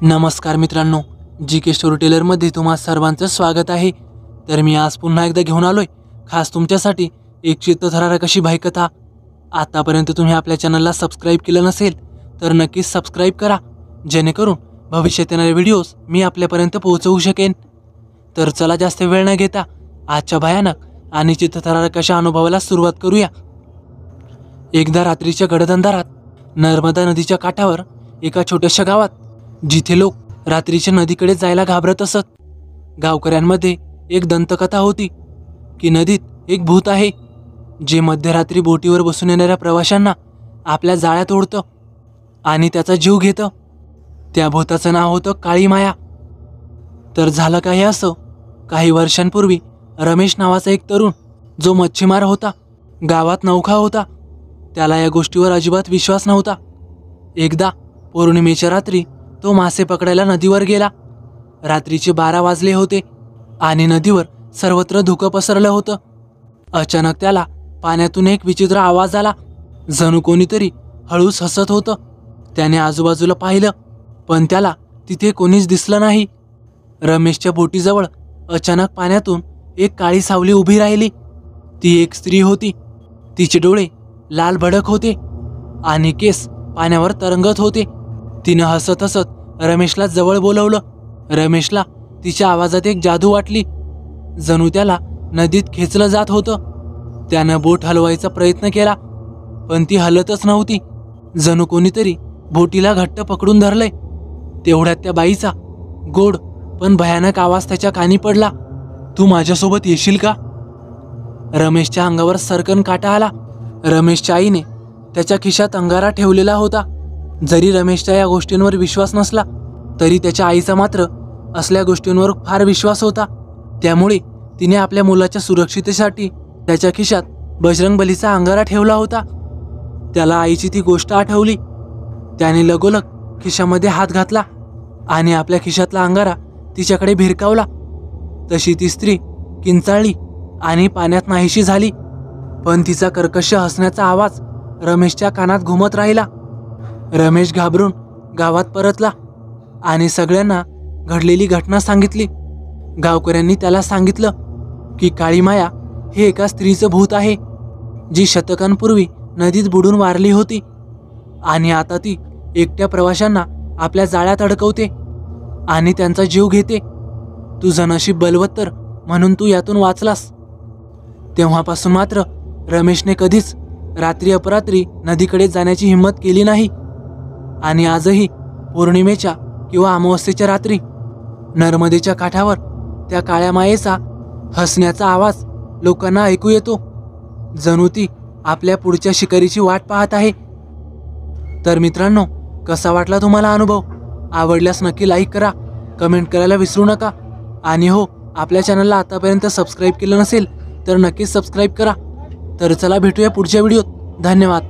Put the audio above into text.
नमस्कार मित्रांनो, जी के स्टोरी टेलरमध्ये तुम्हा सर्वांचं स्वागत आहे। तर मी आज पुन्हा एकदा घेऊन आलोय खास तुमच्यासाठी एक चित्तथरारक अशी भाईकथा। आतापर्यंत तुम्ही आपल्या चॅनलला सबस्क्राइब केलं नसेल तर नक्कीच सबस्क्राइब करा, जेणेकरून भविष्यात येणारे व्हिडिओज मी आपल्यापर्यंत पोहोचवू शकेन। तर चला जास्त वेळ न घेता आजच्या भयानक आणि चित्तथरारक अशा अनुभवाला सुरुवात करूया। एकदा रात्रीच्या गडद अंधारात नर्मदा नदीच्या काठावर एका छोट्याशा गावात, जिथे लोक रात्रीच्या नदीकडे जायला घाबरत असत, गावकऱ्यांमध्ये एक दंतकथा होती की नदीत एक भूत आहे जे मध्यरात्री बोटीवर बसून येणाऱ्या प्रवाशांना आपल्या जाळ्यात ओढतं आणि त्याचा जीव घेतं। त्या भूताचं नाव होतं काळी माया। तर झालं काय असं, काही वर्षांपूर्वी रमेश नावाचा एक तरुण, जो मच्छीमार होता, गावात नौका होता, त्याला या गोष्टीवर अजिबात विश्वास नव्हता। एकदा पौर्णिमेच्या रात्री तो मासे पकडायला नदीवर गेला। रात्रीचे 12 वाजले होते आणि नदीवर सर्वत्र धुकं पसरलं होतं। अचानक त्याला पाण्यातून एक विचित्र आवाज आला, जणू कोणीतरी हळूच हसत होतं। त्याने आजूबाजूला पाहिलं, पण त्याला तिथे कोणीच दिसलं नाही। रमेशच्या बोटीजवळ अचानक पाण्यातून एक काळी सावली उभी राहिली। ती एक स्त्री होती। तिचे डोळे लाल भडक होते आणि केस पाण्यावर तरंगत होते। तिनं हसत हसत रमेशला जवळ बोलवलं। रमेशला तिच्या आवाजात एक जादू वाटली, जणू त्याला नदीत खेचलं जात होतं। त्यानं बोट हलवायचा प्रयत्न केला, पण ती हलतच नव्हती, जणू कोणीतरी बोटीला घट्ट पकडून धरलंय। तेवढ्यात त्या बाईचा गोड पण भयानक आवाज त्याच्या कानी पडला, तू माझ्यासोबत येशील का? रमेशच्या अंगावर सरकन काटा आला। रमेशच्या आईने त्याच्या खिशात अंगारा ठेवलेला होता। जरी रमेशच्या या गोष्टींवर विश्वास नसला, तरी त्याच्या आईचा मात्र असल्या गोष्टींवर फार विश्वास होता। त्यामुळे तिने आपल्या मुलाच्या सुरक्षिततेसाठी त्याच्या खिशात बजरंगबलीचा अंगारा ठेवला होता। त्याला आईची ती गोष्ट आठवली। त्याने लगोलग खिशामध्ये हात घातला आणि आपल्या खिशातला अंगारा तिच्याकडे भिरकावला। तशी ती स्त्री किंचाळली आणि पाण्यात नाहीशी झाली, पण तिचा कर्कश हसण्याचा आवाज रमेशच्या कानात घुमत राहिला। रमेश घाबरून गावात परतला आणि सगळ्यांना घडलेली घटना सांगितली। गावकऱ्यांनी त्याला सांगितलं की काळी माया हे एका स्त्रीचं भूत आहे, जी शतकांपूर्वी नदीत बुडून वारली होती आणि आता ती एकट्या प्रवाशांना आपल्या जाळ्यात अडकवते आणि त्यांचा जीव घेते। तुझं नशीब बलवत्तर म्हणून तू यातून वाचलास। तेव्हापासून मात्र रमेशने कधीच रात्री अपरात्री नदीकडे जाण्याची हिंमत केली नाही आणि आजही पौर्णिमेच्या किंवा अमावस्येच्या रात्री नर्मदेच्या काठावर त्या काळ्या मायेचा हसण्याचा आवाज लोकांना ऐकू येतो, जणू ती आपल्या पुढच्या शिकारीची वाट पाहत आहे। तर मित्रांनो, कसा वाटला तुम्हाला अनुभव? आवडल्यास नक्की लाईक करा, कमेंट करायला विसरू नका आणि हो, आपल्या चॅनलला आतापर्यंत सबस्क्राईब केलं नसेल तर नक्कीच सबस्क्राईब करा। तर चला भेटूया पुढच्या व्हिडिओत। धन्यवाद।